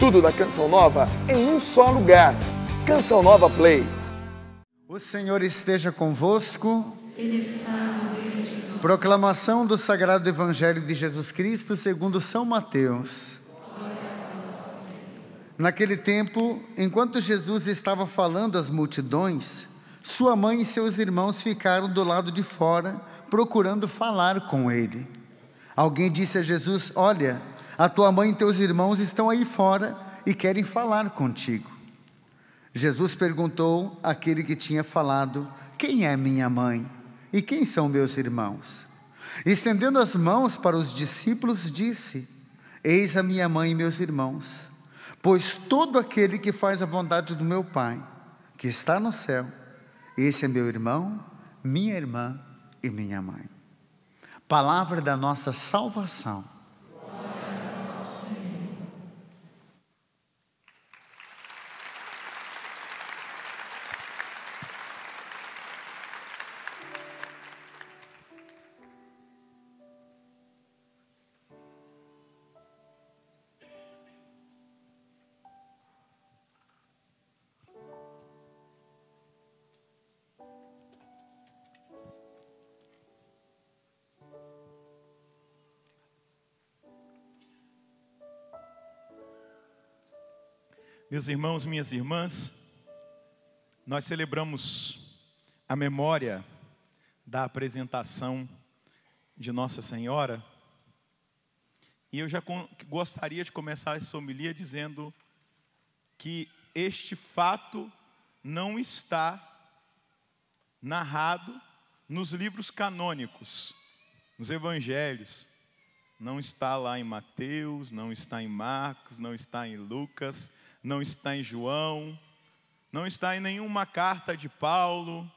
Tudo da Canção Nova em um só lugar. Canção Nova Play. O Senhor esteja convosco. Ele está no meio de nós. Proclamação do Sagrado Evangelho de Jesus Cristo segundo São Mateus. Glória a vós, Senhor. Naquele tempo, enquanto Jesus estava falando às multidões, sua mãe e seus irmãos ficaram do lado de fora, procurando falar com ele. Alguém disse a Jesus: olha, a tua mãe e teus irmãos estão aí fora e querem falar contigo. Jesus perguntou àquele que tinha falado: quem é minha mãe e quem são meus irmãos? Estendendo as mãos para os discípulos, disse: eis a minha mãe e meus irmãos, pois todo aquele que faz a vontade do meu Pai, que está no céu, esse é meu irmão, minha irmã e minha mãe. Palavra da nossa salvação. Glória a vós, Senhor. Meus irmãos, minhas irmãs, nós celebramos a memória da apresentação de Nossa Senhora, e eu já gostaria de começar essa homilia dizendo que este fato não está narrado nos livros canônicos, nos evangelhos. Não está lá em Mateus, não está em Marcos, não está em Lucas, não está em João, não está em nenhuma carta de Paulo.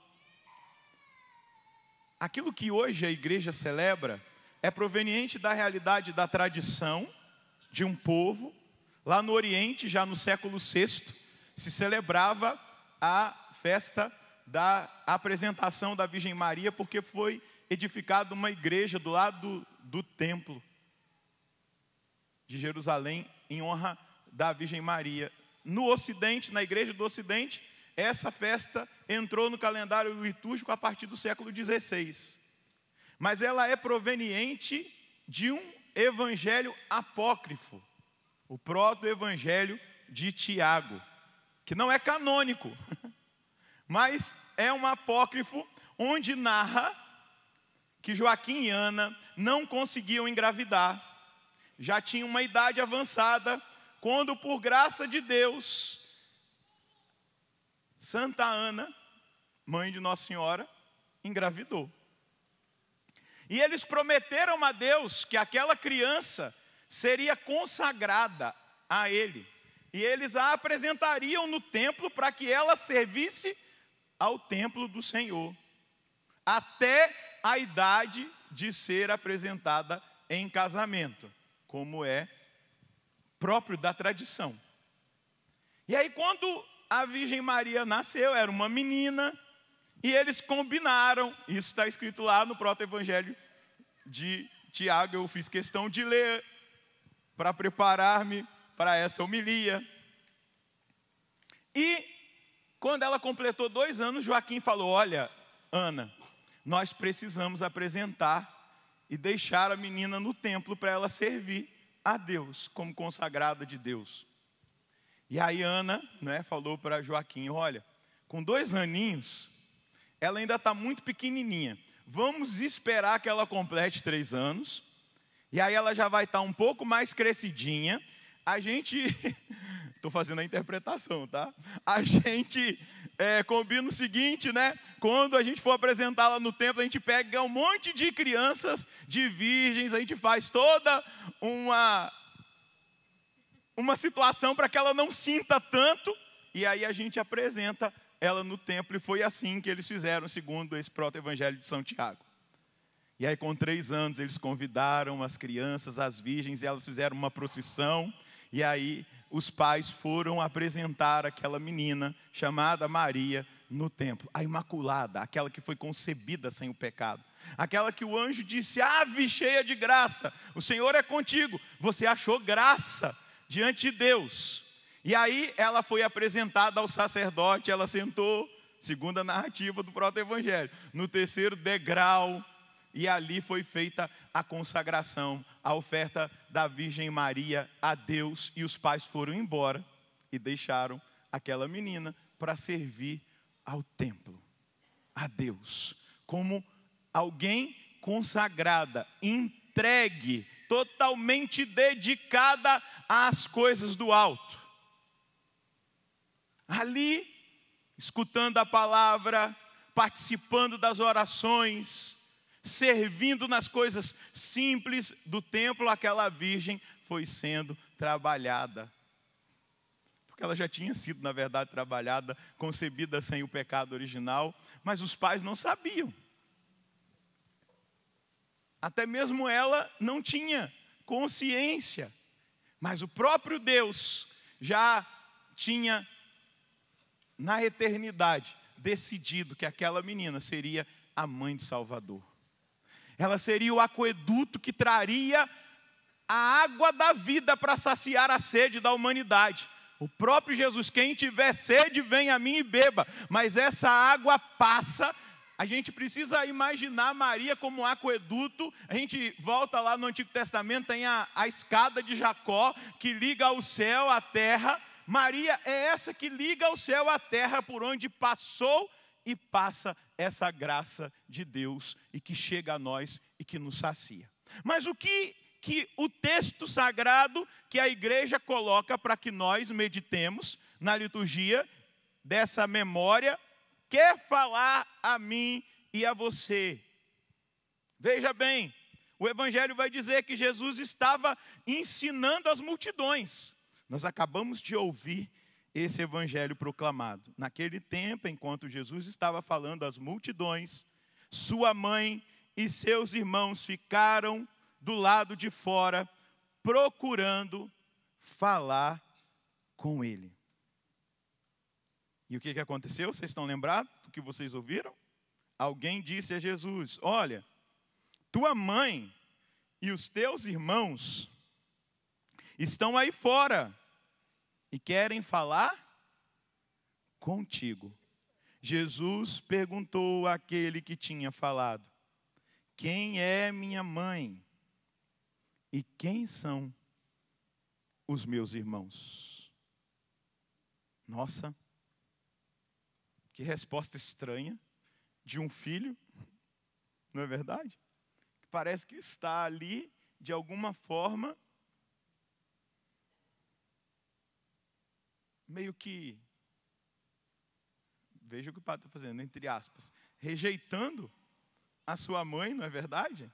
Aquilo que hoje a igreja celebra é proveniente da realidade da tradição de um povo. Lá no Oriente, já no século VI, se celebrava a festa da apresentação da Virgem Maria, porque foi edificada uma igreja do lado do templo de Jerusalém, em honra da Virgem Maria. No Ocidente, na igreja do Ocidente, essa festa entrou no calendário litúrgico a partir do século XVI. Mas ela é proveniente de um evangelho apócrifo, o proto-evangelho de Tiago, que não é canônico, mas é um apócrifo onde narra que Joaquim e Ana não conseguiam engravidar, já tinham uma idade avançada, quando, por graça de Deus, Santa Ana, mãe de Nossa Senhora, engravidou. E eles prometeram a Deus que aquela criança seria consagrada a Ele. E eles a apresentariam no templo para que ela servisse ao templo do Senhor, até a idade de ser apresentada em casamento, como é próprio da tradição. E aí, quando a Virgem Maria nasceu, era uma menina, e eles combinaram, isso está escrito lá no proto-evangelho de Tiago, eu fiz questão de ler para preparar-me para essa homilia. E quando ela completou 2 anos, Joaquim falou: olha, Ana, nós precisamos apresentar e deixar a menina no templo para ela servir a Deus, como consagrada de Deus. E aí Ana, falou para Joaquim: olha, com 2 aninhos, ela ainda está muito pequenininha, vamos esperar que ela complete 3 anos, e aí ela já vai estar um pouco mais crescidinha, a gente, estou fazendo a interpretação, tá? A gente combina o seguinte, quando a gente for apresentá-la no templo, a gente pega um monte de crianças, de virgens, a gente faz toda uma situação para que ela não sinta tanto, e aí a gente apresenta ela no templo, e foi assim que eles fizeram, segundo esse proto-evangelho de São Tiago. E aí, com 3 anos, eles convidaram as crianças, as virgens, e elas fizeram uma procissão, e aí os pais foram apresentar aquela menina chamada Maria no templo, a Imaculada, aquela que foi concebida sem o pecado, aquela que o anjo disse: ave cheia de graça, o Senhor é contigo, você achou graça diante de Deus. E aí ela foi apresentada ao sacerdote, ela sentou, segundo a narrativa do proto-evangelho, no terceiro degrau, e ali foi feita a consagração, a oferta da Virgem Maria a Deus, e os pais foram embora e deixaram aquela menina para servir ao templo, a Deus, como alguém consagrada, entregue, totalmente dedicada às coisas do alto. Ali, escutando a palavra, participando das orações, servindo nas coisas simples do templo, aquela virgem foi sendo trabalhada. Porque ela já tinha sido, na verdade, trabalhada, concebida sem o pecado original, mas os pais não sabiam. Até mesmo ela não tinha consciência, mas o próprio Deus já tinha, na eternidade, decidido que aquela menina seria a mãe do Salvador. Ela seria o aqueduto que traria a água da vida para saciar a sede da humanidade. O próprio Jesus, quem tiver sede, vem a mim e beba. Mas essa água passa. A gente precisa imaginar Maria como um aqueduto. A gente volta lá no Antigo Testamento, tem a escada de Jacó, que liga o céu à terra. Maria é essa que liga o céu à terra, por onde passou e passa essa graça de Deus, e que chega a nós e que nos sacia. Mas o que o texto sagrado que a igreja coloca para que nós meditemos na liturgia dessa memória, quer falar a mim e a você? Veja bem, o Evangelho vai dizer que Jesus estava ensinando as multidões. Nós acabamos de ouvir esse Evangelho proclamado. Naquele tempo, enquanto Jesus estava falando às multidões, sua mãe e seus irmãos ficaram do lado de fora, procurando falar com ele. E o que aconteceu? Vocês estão lembrados do que vocês ouviram? Alguém disse a Jesus: olha, tua mãe e os teus irmãos estão aí fora e querem falar contigo. Jesus perguntou àquele que tinha falado: quem é minha mãe? E quem são os meus irmãos? Nossa, que resposta estranha de um filho, não é verdade? Parece que está ali, de alguma forma, meio que, veja o que o padre está fazendo, entre aspas, rejeitando a sua mãe, não é verdade?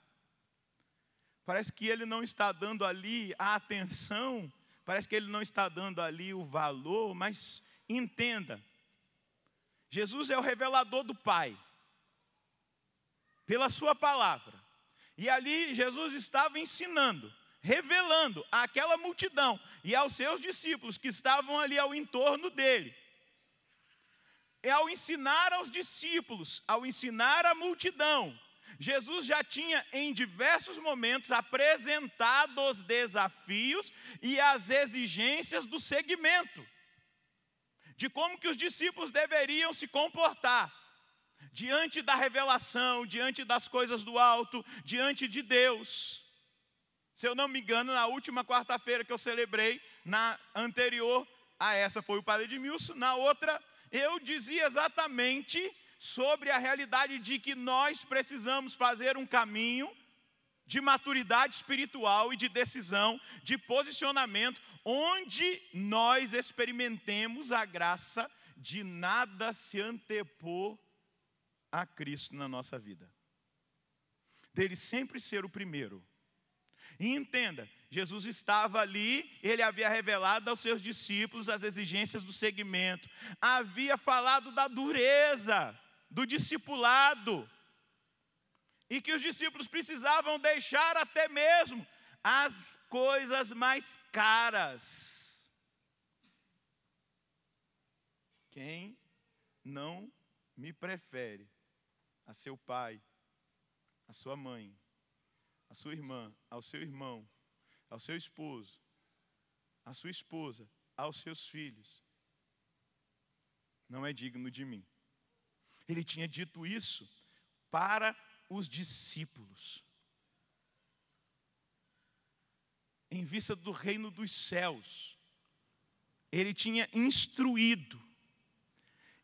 Parece que ele não está dando ali a atenção, parece que ele não está dando ali o valor, mas entenda, Jesus é o revelador do Pai, pela sua palavra. E ali Jesus estava ensinando, revelando àquela multidão e aos seus discípulos que estavam ali ao entorno dele. E ao ensinar aos discípulos, ao ensinar a multidão, Jesus já tinha em diversos momentos apresentado os desafios e as exigências do segmento, de como que os discípulos deveriam se comportar diante da revelação, diante das coisas do alto, diante de Deus. Se eu não me engano, na última quarta-feira que eu celebrei, na anterior a essa foi o Padre Edmilson, na outra eu dizia exatamente sobre a realidade de que nós precisamos fazer um caminho de maturidade espiritual e de decisão, de posicionamento, onde nós experimentemos a graça de nada se antepor a Cristo na nossa vida. Dele sempre ser o primeiro. E entenda, Jesus estava ali, ele havia revelado aos seus discípulos as exigências do segmento, havia falado da dureza do discipulado, e que os discípulos precisavam deixar até mesmo as coisas mais caras. Quem não me prefere a seu pai, a sua mãe, a sua irmã, ao seu irmão, ao seu esposo, à sua esposa, aos seus filhos, não é digno de mim. Ele tinha dito isso para os discípulos, em vista do reino dos céus. Ele tinha instruído.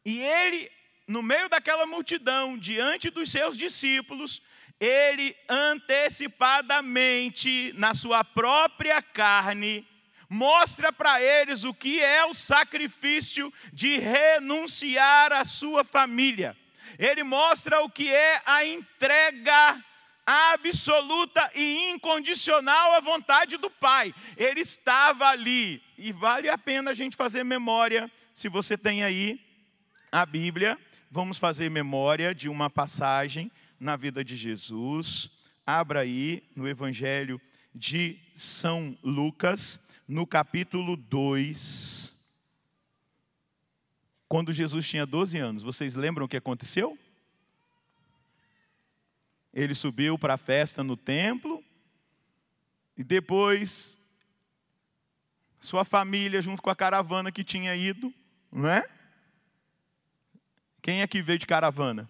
E ele, no meio daquela multidão, diante dos seus discípulos, ele antecipadamente, na sua própria carne, mostra para eles o que é o sacrifício de renunciar à sua família. Ele mostra o que é a entrega absoluta e incondicional à vontade do Pai. Ele estava ali, e vale a pena a gente fazer memória. Se você tem aí a Bíblia, vamos fazer memória de uma passagem na vida de Jesus. Abra aí no Evangelho de São Lucas, no capítulo 2. Quando Jesus tinha 12 anos, vocês lembram o que aconteceu? Ele subiu para a festa no templo, e depois sua família, junto com a caravana que tinha ido, não é? Quem é que veio de caravana?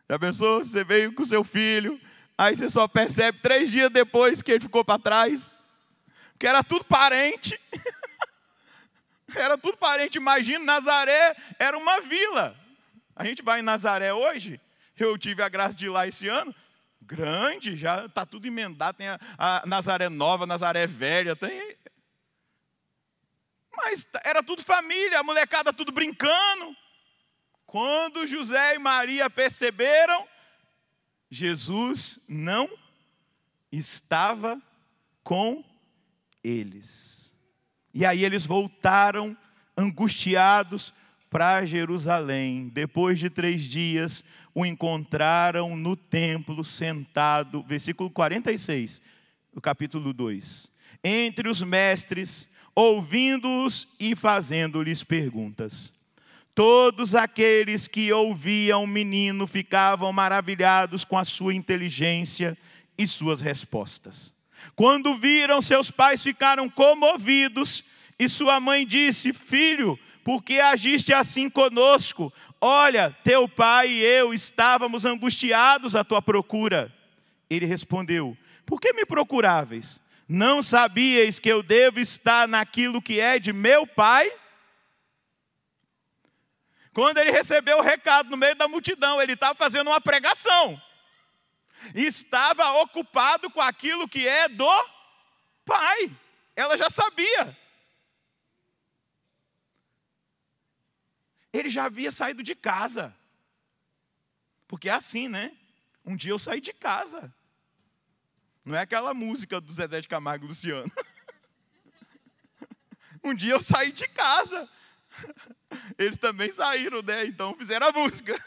Já pensou? Você veio com seu filho, aí você só percebe 3 dias depois que ele ficou para trás, porque era tudo parente. Era tudo parente. Imagina, Nazaré era uma vila. A gente vai em Nazaré hoje. Eu tive a graça de ir lá esse ano. Grande, já está tudo emendado. Tem a Nazaré Nova, Nazaré Velha. Tem... Mas era tudo família, a molecada tudo brincando. Quando José e Maria perceberam, Jesus não estava com eles. E aí eles voltaram angustiados para Jerusalém. Depois de 3 dias, o encontraram no templo sentado, versículo 46, do capítulo 2. Entre os mestres, ouvindo-os e fazendo-lhes perguntas. Todos aqueles que ouviam o menino ficavam maravilhados com a sua inteligência e suas respostas. Quando viram, seus pais ficaram comovidos, e sua mãe disse: filho, por que agiste assim conosco? Olha, teu pai e eu estávamos angustiados à tua procura. Ele respondeu: por que me procuráveis? Não sabíeis que eu devo estar naquilo que é de meu pai? Quando ele recebeu o recado no meio da multidão, ele estava fazendo uma pregação. Estava ocupado com aquilo que é do Pai. Ela já sabia. Ele já havia saído de casa. Porque é assim, né? Um dia eu saí de casa. Não é aquela música do Zezé de Camargo e Luciano. Um dia eu saí de casa. Eles também saíram, né? Então fizeram a música.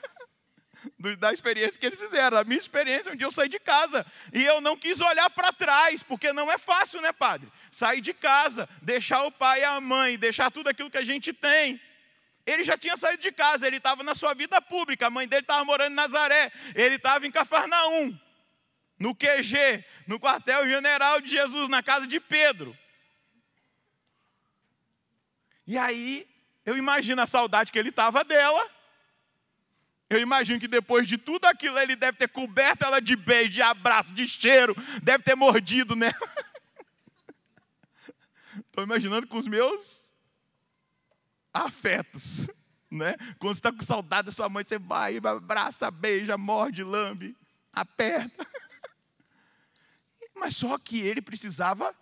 Da experiência que eles fizeram. A minha experiência, um dia eu saí de casa e eu não quis olhar para trás, porque não é fácil, né, padre? Sair de casa, deixar o pai e a mãe, deixar tudo aquilo que a gente tem. Ele já tinha saído de casa, ele estava na sua vida pública, a mãe dele estava morando em Nazaré, ele estava em Cafarnaum, no QG, no quartel-general de Jesus, na casa de Pedro. E aí, eu imagino a saudade que ele estava dela. Eu imagino que depois de tudo aquilo, ele deve ter coberto ela de beijo, de abraço, de cheiro, deve ter mordido nela. Estou imaginando com os meus afetos, né? Quando você está com saudade da sua mãe, você vai, abraça, beija, morde, lambe, aperta. Mas só que ele precisava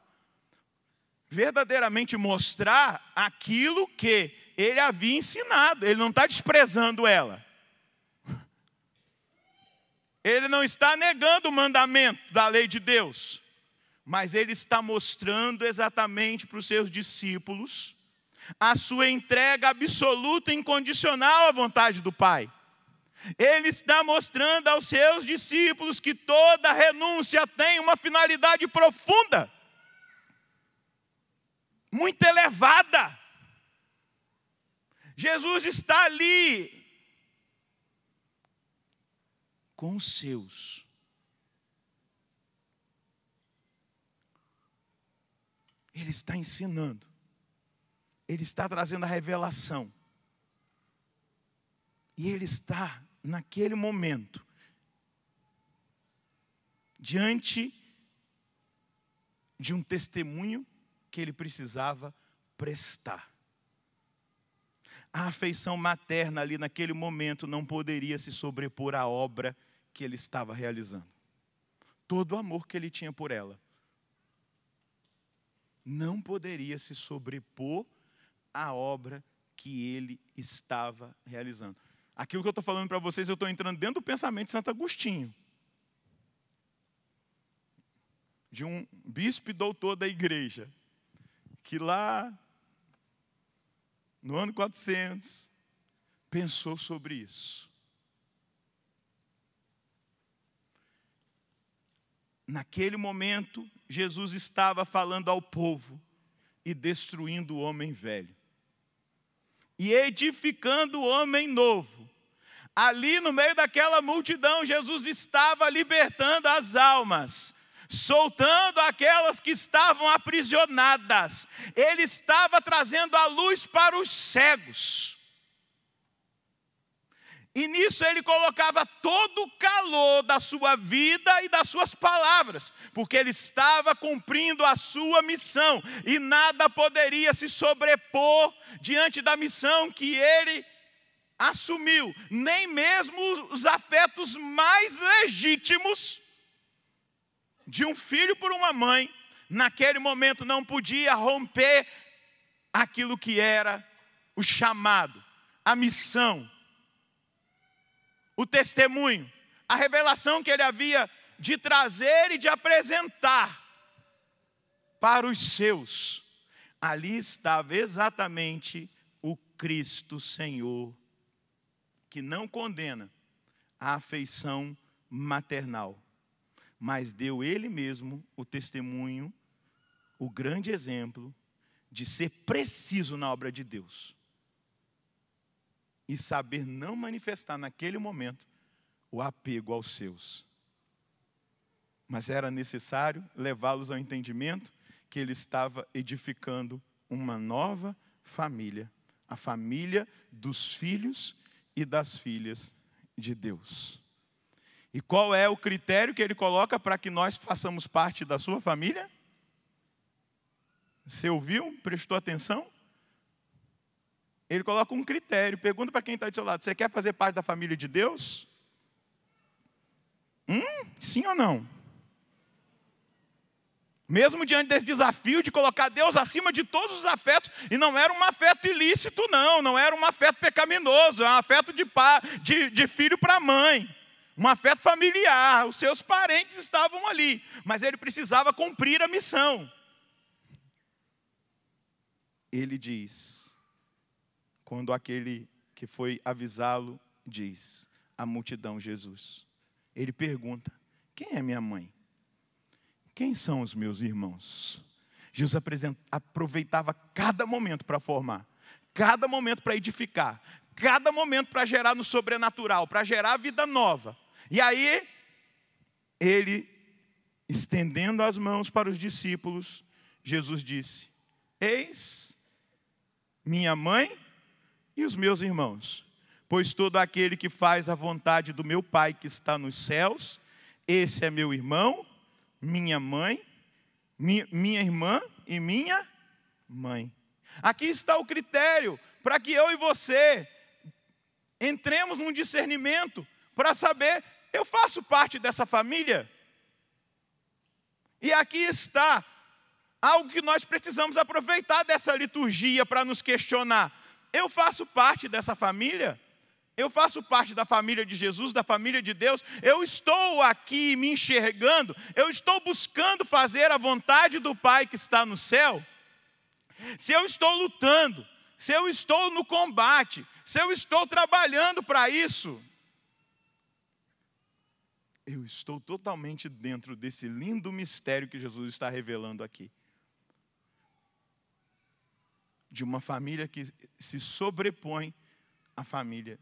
verdadeiramente mostrar aquilo que ele havia ensinado. Ele não está desprezando ela. Ele não está negando o mandamento da lei de Deus, mas ele está mostrando exatamente para os seus discípulos a sua entrega absoluta e incondicional à vontade do Pai. Ele está mostrando aos seus discípulos que toda renúncia tem uma finalidade profunda, muito elevada. Jesus está ali com os seus. Ele está ensinando. Ele está trazendo a revelação. E ele está, naquele momento, diante de um testemunho que ele precisava prestar. A afeição materna ali naquele momento não poderia se sobrepor à obra que ele estava realizando. Todo o amor que ele tinha por ela não poderia se sobrepor à obra que ele estava realizando. Aquilo que eu estou falando para vocês, eu estou entrando dentro do pensamento de Santo Agostinho, de um bispo e doutor da igreja, que lá no ano 400 pensou sobre isso. Naquele momento, Jesus estava falando ao povo e destruindo o homem velho e edificando o homem novo. Ali no meio daquela multidão, Jesus estava libertando as almas, soltando aquelas que estavam aprisionadas. Ele estava trazendo a luz para os cegos. E nisso ele colocava todo o calor da sua vida e das suas palavras, porque ele estava cumprindo a sua missão, e nada poderia se sobrepor diante da missão que ele assumiu, nem mesmo os afetos mais legítimos de um filho por uma mãe, naquele momento não podia romper aquilo que era o chamado, a missão, o testemunho, a revelação que ele havia de trazer e de apresentar para os seus. Ali estava exatamente o Cristo Senhor, que não condena a afeição maternal, mas deu ele mesmo o testemunho, o grande exemplo de ser preciso na obra de Deus e saber não manifestar naquele momento o apego aos seus. Mas era necessário levá-los ao entendimento que ele estava edificando uma nova família, a família dos filhos e das filhas de Deus. E qual é o critério que ele coloca para que nós façamos parte da sua família? Você ouviu? Prestou atenção? Ele coloca um critério. Pergunta para quem está do seu lado: você quer fazer parte da família de Deus? Sim ou não? Mesmo diante desse desafio de colocar Deus acima de todos os afetos, e não era um afeto ilícito, não era um afeto pecaminoso, é um afeto de filho para mãe, um afeto familiar, os seus parentes estavam ali, mas ele precisava cumprir a missão. Ele diz, quando aquele que foi avisá-lo diz, a multidão, Jesus, ele pergunta: quem é minha mãe? Quem são os meus irmãos? Jesus aproveitava cada momento para formar, cada momento para edificar, cada momento para gerar no sobrenatural, para gerar vida nova. E aí, ele, estendendo as mãos para os discípulos, Jesus disse: eis minha mãe e os meus irmãos, pois todo aquele que faz a vontade do meu Pai que está nos céus, esse é meu irmão, minha mãe, minha irmã e minha mãe. Aqui está o critério para que eu e você entremos num discernimento para saber, eu faço parte dessa família? E aqui está algo que nós precisamos aproveitar dessa liturgia para nos questionar. Eu faço parte dessa família? Eu faço parte da família de Jesus, da família de Deus. Eu estou aqui me enxergando, eu estou buscando fazer a vontade do Pai que está no céu. Se eu estou lutando, se eu estou no combate, se eu estou trabalhando para isso, eu estou totalmente dentro desse lindo mistério que Jesus está revelando aqui. De uma família que se sobrepõe à família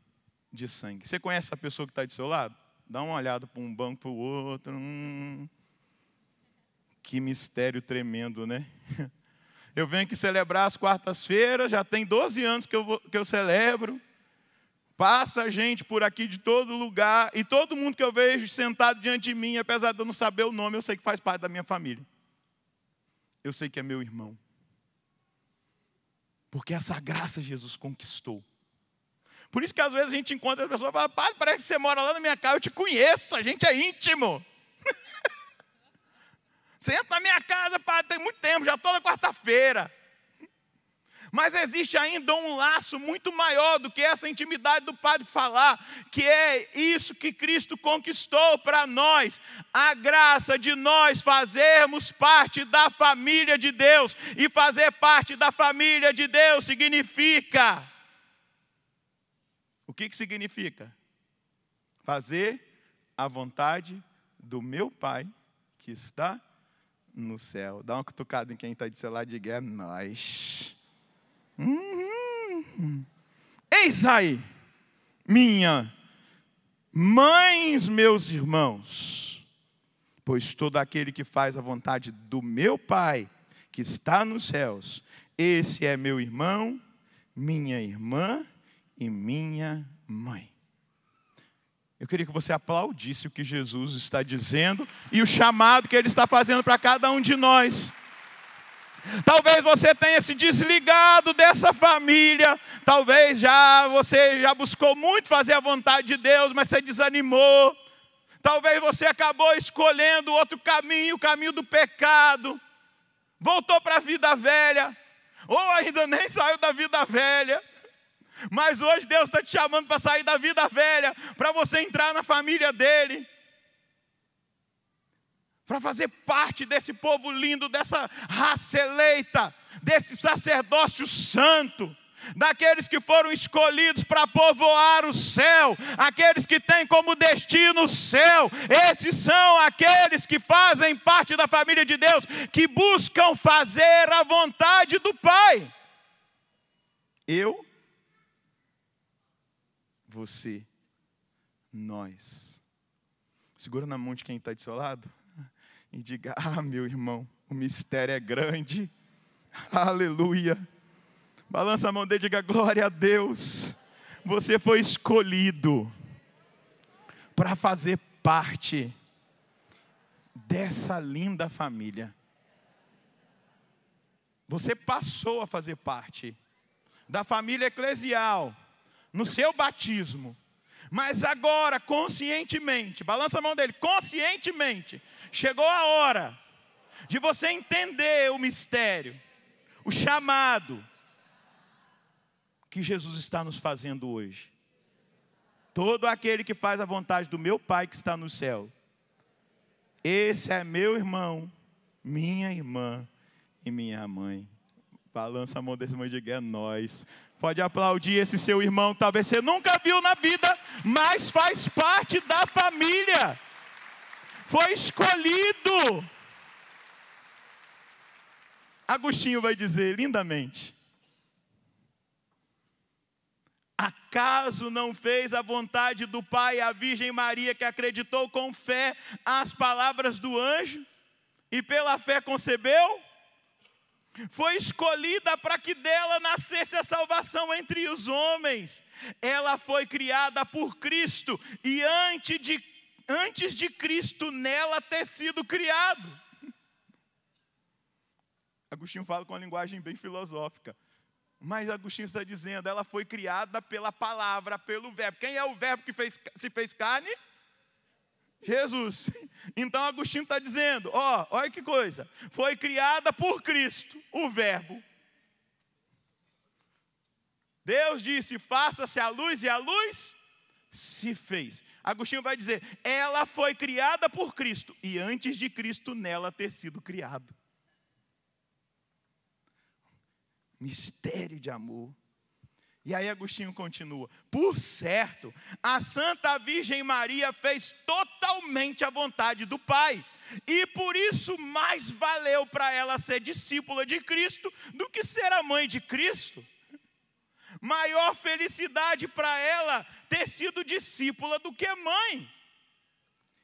de sangue. Você conhece essa pessoa que está do seu lado? Dá uma olhada para um banco, para o outro. Que mistério tremendo, né? Eu venho aqui celebrar as quartas-feiras, já tem 12 anos que eu celebro. Passa gente por aqui de todo lugar, e todo mundo que eu vejo sentado diante de mim, apesar de eu não saber o nome, eu sei que faz parte da minha família. Eu sei que é meu irmão. Porque essa graça Jesus conquistou. Por isso que às vezes a gente encontra as pessoas e fala: Padre, parece que você mora lá na minha casa, eu te conheço, a gente é íntimo. Você entra na minha casa, Padre, tem muito tempo, já toda quarta-feira. Mas existe ainda um laço muito maior do que essa intimidade do Padre falar, que é isso que Cristo conquistou para nós, a graça de nós fazermos parte da família de Deus. E fazer parte da família de Deus significa... O que significa? Fazer a vontade do meu Pai que está no céu. Dá uma cutucada em quem está de seu lado e diga: é nós. Eis aí, minha mães, meus irmãos, pois todo aquele que faz a vontade do meu Pai que está nos céus, esse é meu irmão, minha irmã e minha mãe. Eu queria que você aplaudisse o que Jesus está dizendo e o chamado que Ele está fazendo para cada um de nós. Talvez você tenha se desligado dessa família, talvez você já buscou muito fazer a vontade de Deus, mas você desanimou. Talvez você acabou escolhendo outro caminho, o caminho do pecado, voltou para a vida velha, ou ainda nem saiu da vida velha. Mas hoje Deus está te chamando para sair da vida velha, para você entrar na família dEle, para fazer parte desse povo lindo, dessa raça eleita, desse sacerdócio santo, daqueles que foram escolhidos para povoar o céu, aqueles que têm como destino o céu. Esses são aqueles que fazem parte da família de Deus, que buscam fazer a vontade do Pai. Eu, você, nós. Segura na mão de quem está do seu lado e diga: ah, meu irmão, o mistério é grande. Aleluia. Balança a mão dele e diga: glória a Deus. Você foi escolhido para fazer parte dessa linda família. Você passou a fazer parte da família eclesial no seu batismo. Mas agora, conscientemente, balança a mão dele, conscientemente, chegou a hora de você entender o mistério, o chamado que Jesus está nos fazendo hoje. Todo aquele que faz a vontade do meu Pai que está no céu, esse é meu irmão, minha irmã e minha mãe. Balança a mão desse irmão e diga: é nós. Pode aplaudir esse seu irmão, talvez você nunca viu na vida, mas faz parte da família. Foi escolhido. Agostinho vai dizer lindamente: acaso não fez a vontade do Pai a Virgem Maria, que acreditou com fé às palavras do anjo e pela fé concebeu? Foi escolhida para que dela nascesse a salvação entre os homens. Ela foi criada por Cristo e antes de Cristo nela ter sido criado. Agostinho fala com uma linguagem bem filosófica. Mas Agostinho está dizendo, ela foi criada pela palavra, pelo verbo. Quem é o verbo que se fez carne? Jesus. Então Agostinho está dizendo, olha que coisa. Foi criada por Cristo, o verbo. Deus disse, faça-se a luz, e a luz se fez. Agostinho vai dizer, ela foi criada por Cristo, e antes de Cristo nela ter sido criado. Mistério de amor. E aí Agostinho continua, por certo, a Santa Virgem Maria fez totalmente a vontade do Pai, e por isso mais valeu para ela ser discípula de Cristo do que ser a mãe de Cristo. Maior felicidade para ela ter sido discípula do que mãe.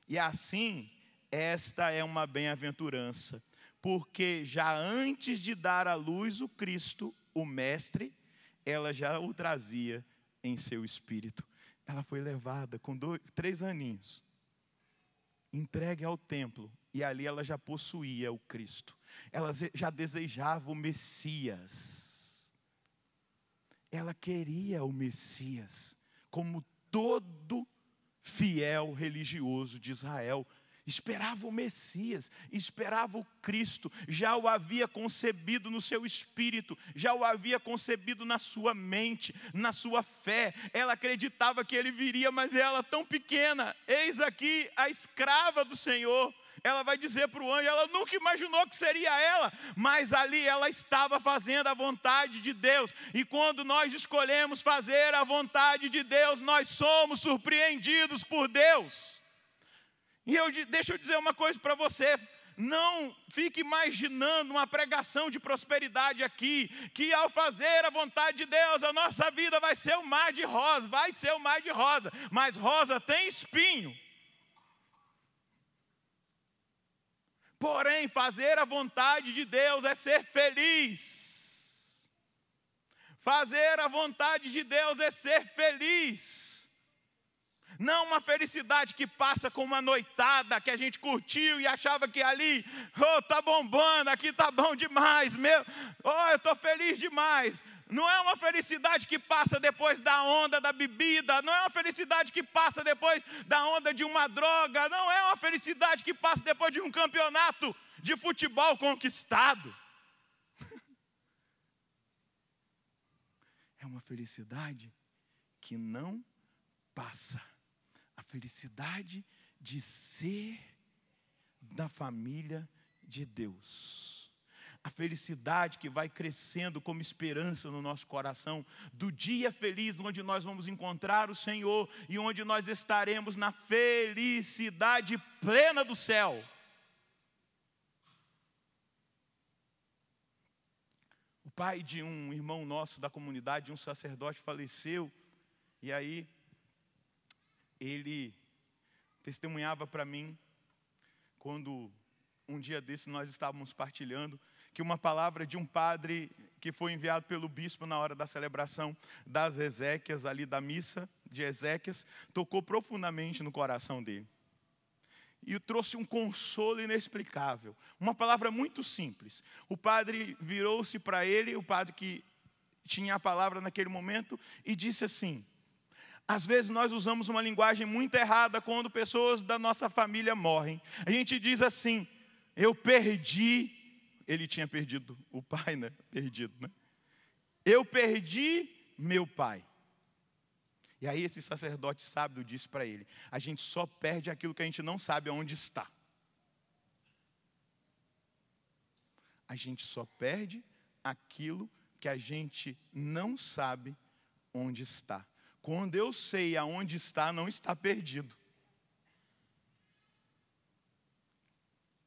E assim, esta é uma bem-aventurança, porque já antes de dar à luz o Cristo, o Mestre, ela já o trazia em seu espírito. Ela foi levada com 3 aninhos, entregue ao templo, e ali ela já possuía o Cristo. Ela já desejava o Messias. Ela queria o Messias, como todo fiel religioso de Israel. Esperava o Messias, esperava o Cristo, já o havia concebido no seu espírito, já o havia concebido na sua mente, na sua fé. Ela acreditava que ele viria, mas ela tão pequena. Eis aqui a escrava do Senhor. Ela vai dizer para o anjo, ela nunca imaginou que seria ela, mas ali ela estava fazendo a vontade de Deus. E quando nós escolhemos fazer a vontade de Deus, nós somos surpreendidos por Deus. E deixa eu dizer uma coisa para você, não fique imaginando uma pregação de prosperidade aqui, que ao fazer a vontade de Deus, a nossa vida vai ser um mar de rosa, vai ser um mar de rosa, mas rosa tem espinho. Porém, fazer a vontade de Deus é ser feliz. Fazer a vontade de Deus é ser feliz. Não uma felicidade que passa com uma noitada que a gente curtiu e achava que ali, tá bombando, aqui tá bom demais, eu estou feliz demais. Não é uma felicidade que passa depois da onda da bebida, não é uma felicidade que passa depois da onda de uma droga, não é uma felicidade que passa depois de um campeonato de futebol conquistado. É uma felicidade que não passa. A felicidade de ser da família de Deus. A felicidade que vai crescendo como esperança no nosso coração, do dia feliz onde nós vamos encontrar o Senhor e onde nós estaremos na felicidade plena do céu. O pai de um irmão nosso da comunidade, um sacerdote, faleceu, e aí ele testemunhava para mim, quando um dia desse nós estávamos partilhando, que uma palavra de um padre que foi enviado pelo bispo na hora da celebração das Ezequias, ali da missa de Ezequias, tocou profundamente no coração dele. E trouxe um consolo inexplicável. Uma palavra muito simples. O padre virou-se para ele, o padre que tinha a palavra naquele momento, e disse assim: às vezes nós usamos uma linguagem muito errada quando pessoas da nossa família morrem. A gente diz assim, eu perdi, ele tinha perdido o pai, né? Perdido, né? Eu perdi meu pai. E aí esse sacerdote sábio disse para ele, a gente só perde aquilo que a gente não sabe aonde está. A gente só perde aquilo que a gente não sabe onde está. Quando eu sei aonde está, não está perdido.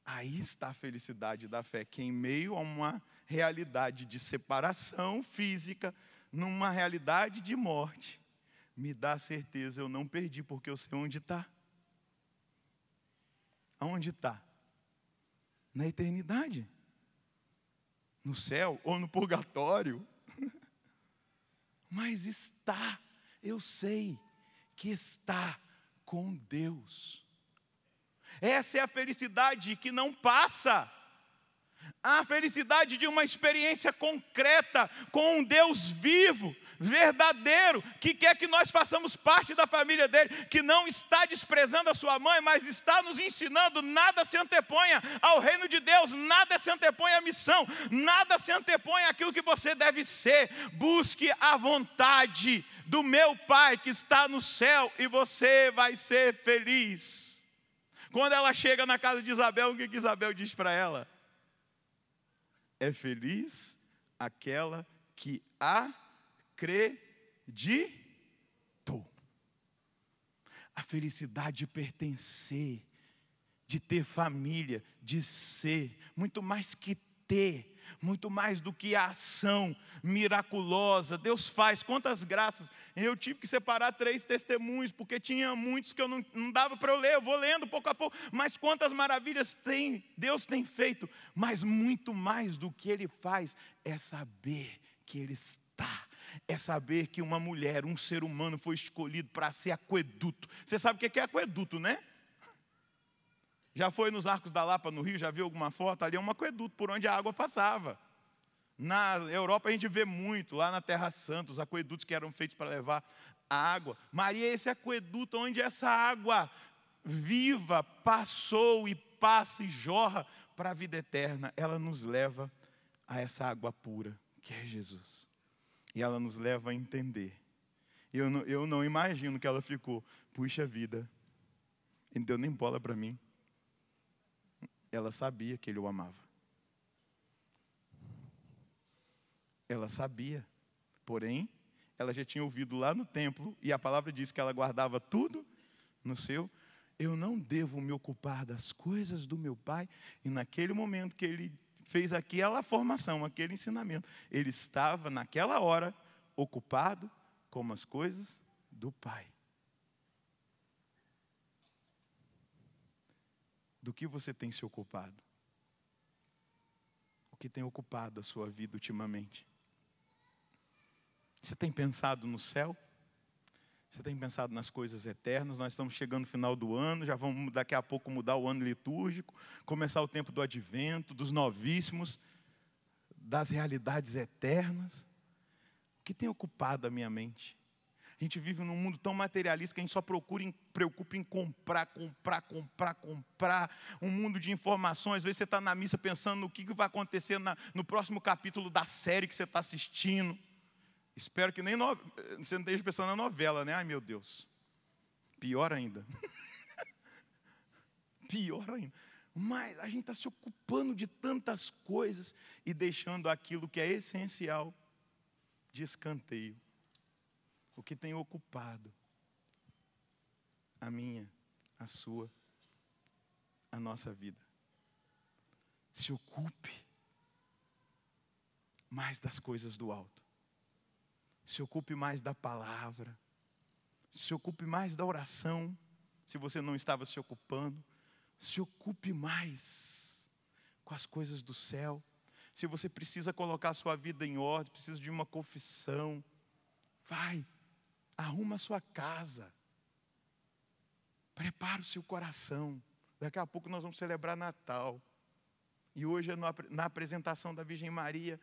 Aí está a felicidade da fé, que em meio a uma realidade de separação física, numa realidade de morte, me dá certeza, eu não perdi, porque eu sei onde está. Aonde está? Na eternidade. No céu ou no purgatório. Mas está. Eu sei que está com Deus. Essa é a felicidade que não passa. A felicidade de uma experiência concreta com um Deus vivo, verdadeiro, que quer que nós façamos parte da família dele, que não está desprezando a sua mãe, mas está nos ensinando, nada se anteponha ao reino de Deus, nada se anteponha à missão, nada se anteponha àquilo que você deve ser. Busque a vontade do meu Pai que está no céu e você vai ser feliz. Quando ela chega na casa de Isabel, o que Isabel diz para ela? É feliz aquela que acreditou. A felicidade de pertencer, de ter família, de ser, muito mais que ter. muito mais do que a ação miraculosa. Deus faz, quantas graças. Eu tive que separar 3 testemunhos, porque tinha muitos que eu não dava para eu ler, eu vou lendo pouco a pouco. Mas quantas maravilhas Deus tem feito. Mas muito mais do que Ele faz, é saber que Ele está. É saber que uma mulher, um ser humano foi escolhido para ser aqueduto. Você sabe o que é aqueduto, né? Já foi nos Arcos da Lapa, no Rio, já viu alguma foto? Ali é um aqueduto por onde a água passava. Na Europa a gente vê muito, lá na Terra Santa, os aquedutos que eram feitos para levar a água. Maria é esse aqueduto onde essa água viva passou e passa e jorra para a vida eterna. Ela nos leva a essa água pura, que é Jesus. E ela nos leva a entender. Eu não imagino que ela ficou, puxa vida, e não deu nem bola para mim. Ela sabia que Ele o amava. Ela sabia. Porém, ela já tinha ouvido lá no templo, e a palavra diz que ela guardava tudo no seu. Eu não devo me ocupar das coisas do meu Pai. E naquele momento que Ele fez aquela formação, aquele ensinamento, Ele estava naquela hora ocupado com as coisas do Pai. Do que você tem se ocupado? O que tem ocupado a sua vida ultimamente? Você tem pensado no céu? Você tem pensado nas coisas eternas? Nós estamos chegando no final do ano, já vamos daqui a pouco mudar o ano litúrgico, começar o tempo do advento, dos novíssimos, das realidades eternas. O que tem ocupado a minha mente? A gente vive num mundo tão materialista que a gente só preocupa em comprar. Um mundo de informações. Às vezes você está na missa pensando no que vai acontecer no próximo capítulo da série que você está assistindo. Espero que nem você não esteja pensando na novela, né? Ai, meu Deus. Pior ainda. Pior ainda. Mas a gente está se ocupando de tantas coisas e deixando aquilo que é essencial de escanteio. O que tem ocupado a minha, a sua, a nossa vida. Se ocupe mais das coisas do alto. Se ocupe mais da palavra. Se ocupe mais da oração, se você não estava se ocupando. Se ocupe mais com as coisas do céu. Se você precisa colocar a sua vida em ordem, precisa de uma confissão, vai. Arruma a sua casa. Prepara o seu coração. Daqui a pouco nós vamos celebrar Natal. E hoje, na apresentação da Virgem Maria,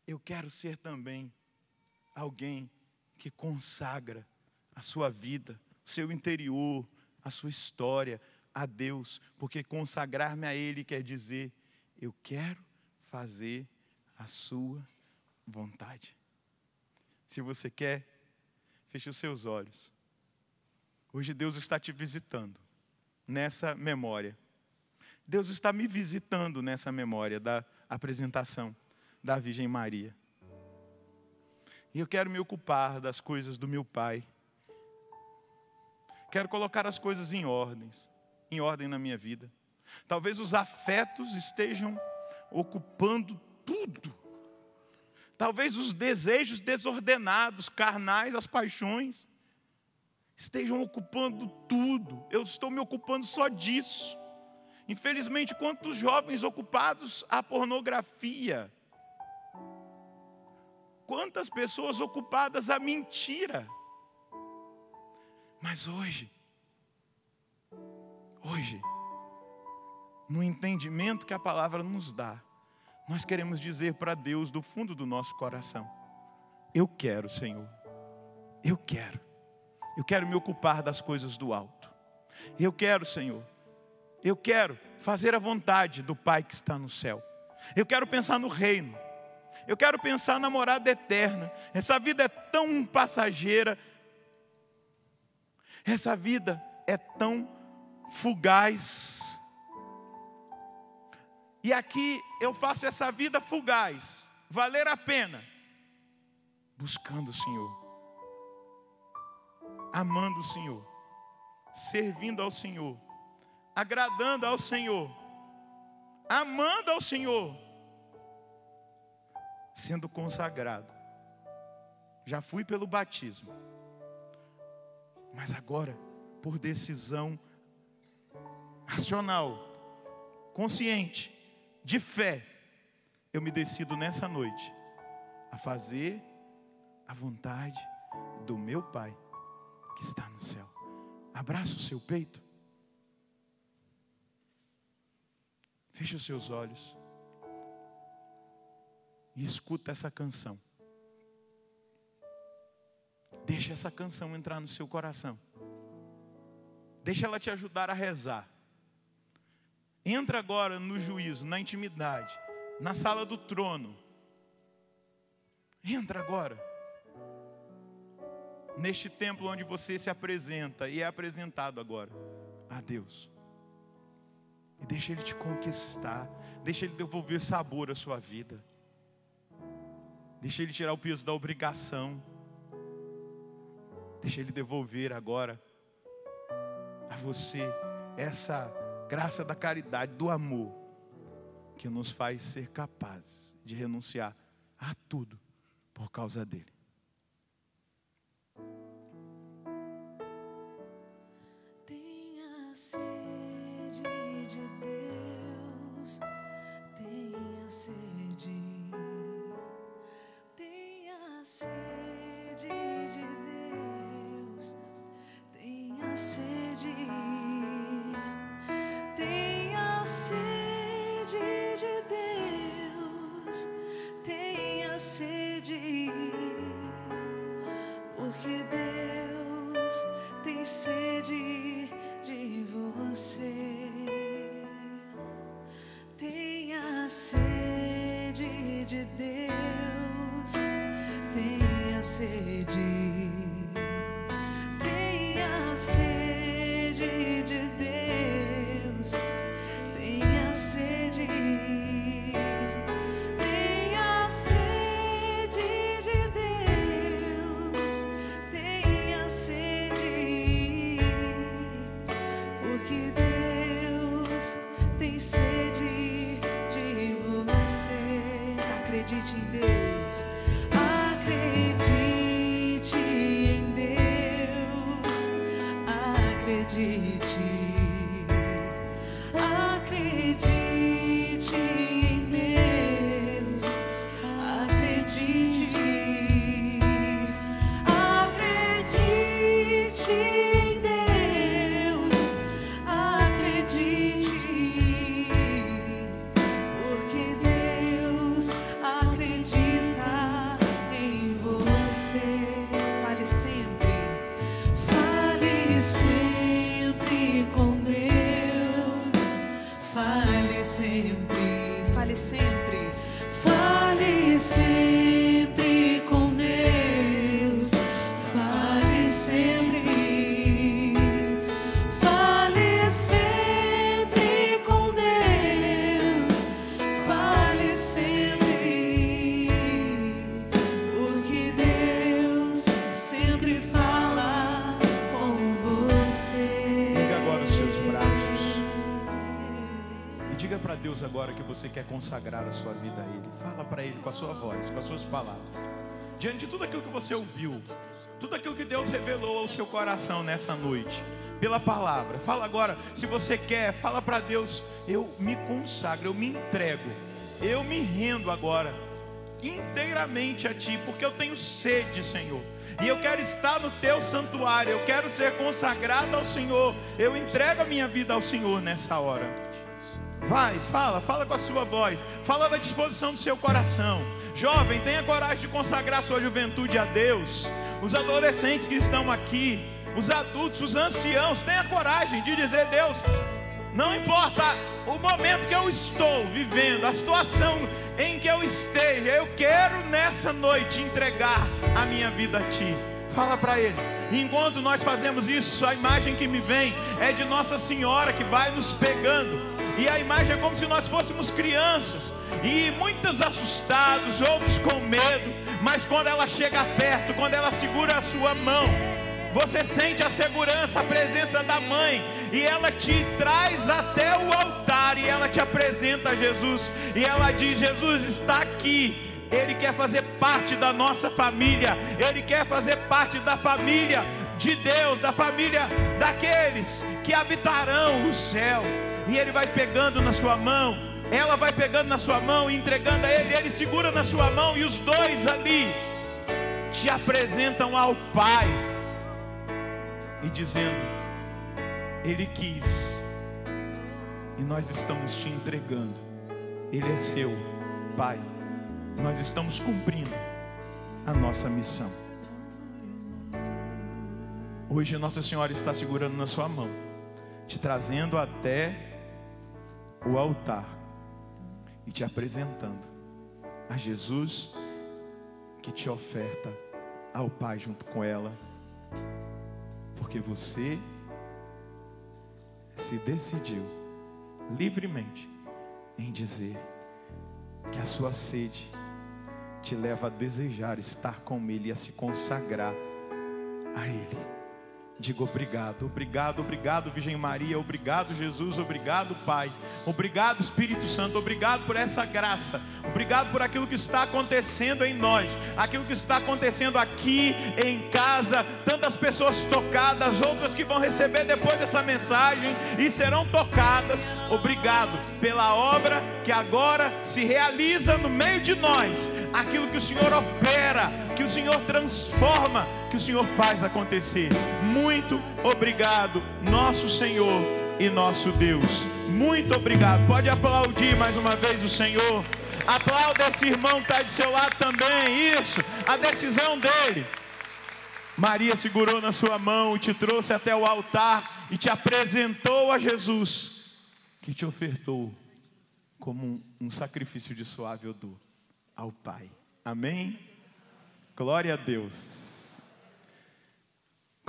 eu quero ser também alguém que consagra a sua vida, o seu interior, a sua história a Deus. Porque consagrar-me a Ele quer dizer, eu quero fazer a sua vontade. Se você quer, feche os seus olhos. Hoje Deus está te visitando nessa memória. Deus está me visitando nessa memória da apresentação da Virgem Maria. E eu quero me ocupar das coisas do meu Pai. Quero colocar as coisas em ordem na minha vida. Talvez os afetos estejam ocupando tudo. Talvez os desejos desordenados, carnais, as paixões, estejam ocupando tudo. Eu estou me ocupando só disso. Infelizmente, quantos jovens ocupados à pornografia. Quantas pessoas ocupadas à mentira. Mas hoje, no entendimento que a palavra nos dá, nós queremos dizer para Deus do fundo do nosso coração, eu quero, Senhor, eu quero me ocupar das coisas do alto. Eu quero, Senhor, eu quero fazer a vontade do Pai que está no céu. Eu quero pensar no reino. Eu quero pensar na morada eterna. Essa vida é tão passageira. Essa vida é tão fugaz. E aqui eu faço essa vida fugaz valer a pena, buscando o Senhor, amando o Senhor, servindo ao Senhor, agradando ao Senhor, amando ao Senhor, sendo consagrado. Já fui pelo batismo, mas agora, por decisão racional, consciente, de fé, eu me decido nessa noite a fazer a vontade do meu Pai que está no céu. Abraça o seu peito. Feche os seus olhos e escuta essa canção. Deixa essa canção entrar no seu coração. Deixa ela te ajudar a rezar. Entra agora no juízo, na intimidade, na sala do trono. Entra agora. Neste templo onde você se apresenta e é apresentado agora a Deus. E deixa Ele te conquistar. Deixa Ele devolver sabor à sua vida. Deixa Ele tirar o peso da obrigação. Deixa Ele devolver agora a você essa graça da caridade, do amor, que nos faz ser capazes de renunciar a tudo por causa dEle. Tenha sede de Deus, tenha sede, tenha sede de Deus, tenha sede, tenha sede de Deus, tenha sede, porque Deus tem sede de você. Tenha sede de Deus, tenha sede, tenha sede de Deus, tenha sede, tenha sede de Deus, tenha sede, porque Deus tem sede de você. Acredite em Deus, acredite em Deus, acredite, acredite em Deus, acredite, acredite em Deus, acredite, porque Deus acredita em você. Fale sempre com Deus. Fale sempre, fale sempre, fale sempre com Deus. Fale sempre, fale sempre com Deus. Fale sempre, porque Deus sempre fala com você. Liga agora os seus braços e diga para Deus agora que você quer consagrar a sua vida a Ele. Fala para Ele com a sua voz, com as suas palavras. Diante de tudo aquilo que você ouviu, tudo aquilo que Deus revelou ao seu coração nessa noite, pela palavra, fala agora. Se você quer, fala para Deus: eu me consagro, eu me entrego, eu me rendo agora inteiramente a Ti, porque eu tenho sede, Senhor, e eu quero estar no Teu santuário, eu quero ser consagrado ao Senhor. Eu entrego a minha vida ao Senhor nessa hora. Vai, fala com a sua voz, fala da disposição do seu coração. Jovem, tenha coragem de consagrar sua juventude a Deus. Os adolescentes que estão aqui, os adultos, os anciãos, tenha coragem de dizer: Deus, não importa o momento que eu estou vivendo, a situação em que eu esteja, eu quero nessa noite entregar a minha vida a Ti. Fala para Ele. E enquanto nós fazemos isso, a imagem que me vem é de Nossa Senhora que vai nos pegando. E a imagem é como se nós fôssemos crianças, e muitos assustados, outros com medo. Mas quando ela chega perto, quando ela segura a sua mão, você sente a segurança, a presença da mãe, e ela te traz até o altar, e ela te apresenta a Jesus, e ela diz: Jesus está aqui, Ele quer fazer parte da nossa família. Ele quer fazer parte da família de Deus, da família daqueles que habitarão o céu. E Ele vai pegando na sua mão, ela vai pegando na sua mão e entregando a Ele. Ele segura na sua mão e os dois ali te apresentam ao Pai e dizendo: Ele quis e nós estamos te entregando. Ele é seu, Pai. Nós estamos cumprindo a nossa missão. Hoje Nossa Senhora está segurando na sua mão, te trazendo até o altar e te apresentando a Jesus, que te oferta ao Pai junto com ela, porque você se decidiu livremente em dizer que a sua sede te leva a desejar estar com Ele e a se consagrar a Ele. Diga obrigado, obrigado, obrigado Virgem Maria, obrigado Jesus, obrigado Pai, obrigado Espírito Santo, obrigado por essa graça, obrigado por aquilo que está acontecendo em nós, aquilo que está acontecendo aqui em casa, tantas pessoas tocadas, outras que vão receber depois dessa mensagem e serão tocadas. Obrigado pela obra que agora se realiza no meio de nós, aquilo que o Senhor opera, que o Senhor transforma, que o Senhor faz acontecer. Muito obrigado, nosso Senhor e nosso Deus. Muito obrigado. Pode aplaudir mais uma vez o Senhor. Aplauda esse irmão que está de seu lado também. Isso, a decisão dele. Maria segurou na sua mão e te trouxe até o altar e te apresentou a Jesus, que te ofertou como um sacrifício de suave odor ao Pai. Amém? Glória a Deus.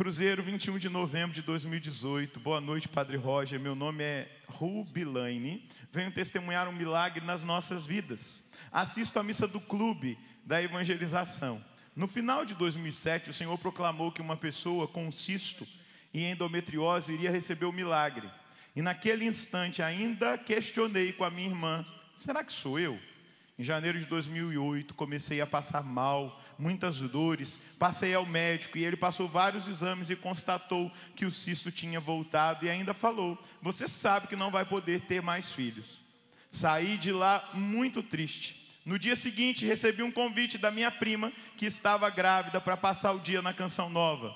Cruzeiro, 21 de novembro de 2018. Boa noite, Padre Roger. Meu nome é Rubilaine. Venho testemunhar um milagre nas nossas vidas. Assisto à missa do clube da evangelização. No final de 2007, o Senhor proclamou que uma pessoa com cisto e endometriose iria receber o milagre. E naquele instante ainda questionei com a minha irmã: será que sou eu? Em janeiro de 2008, comecei a passar mal, muitas dores, passei ao médico e ele passou vários exames e constatou que o cisto tinha voltado e ainda falou: você sabe que não vai poder ter mais filhos. Saí de lá muito triste. No dia seguinte, recebi um convite da minha prima, que estava grávida, para passar o dia na Canção Nova.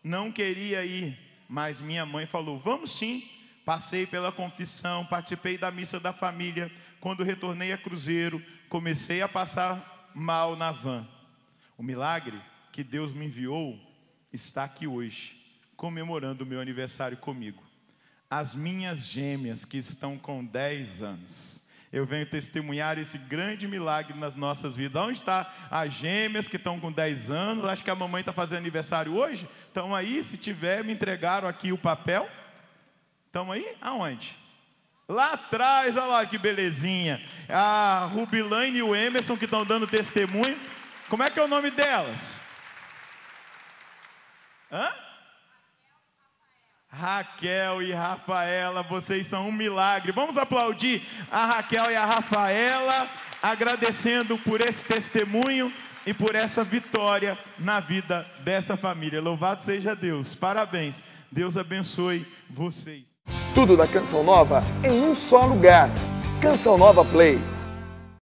Não queria ir, mas minha mãe falou: vamos sim. Passei pela confissão, participei da missa da família. Quando retornei a Cruzeiro, comecei a passar mal na van. O milagre que Deus me enviou está aqui hoje, comemorando o meu aniversário comigo. As minhas gêmeas, que estão com 10 anos. Eu venho testemunhar esse grande milagre nas nossas vidas. Onde está as gêmeas que estão com 10 anos? Acho que a mamãe está fazendo aniversário hoje. Estão aí, se tiver, me entregaram aqui o papel. Estão aí? Aonde? Lá atrás, olha lá que belezinha. A Rubilaine e o Emerson que estão dando testemunho. Como é que é o nome delas? Hã? Raquel e Rafaela, vocês são um milagre. Vamos aplaudir a Raquel e a Rafaela, agradecendo por esse testemunho e por essa vitória na vida dessa família. Louvado seja Deus. Parabéns. Deus abençoe vocês. Tudo da Canção Nova em um só lugar. Canção Nova Play.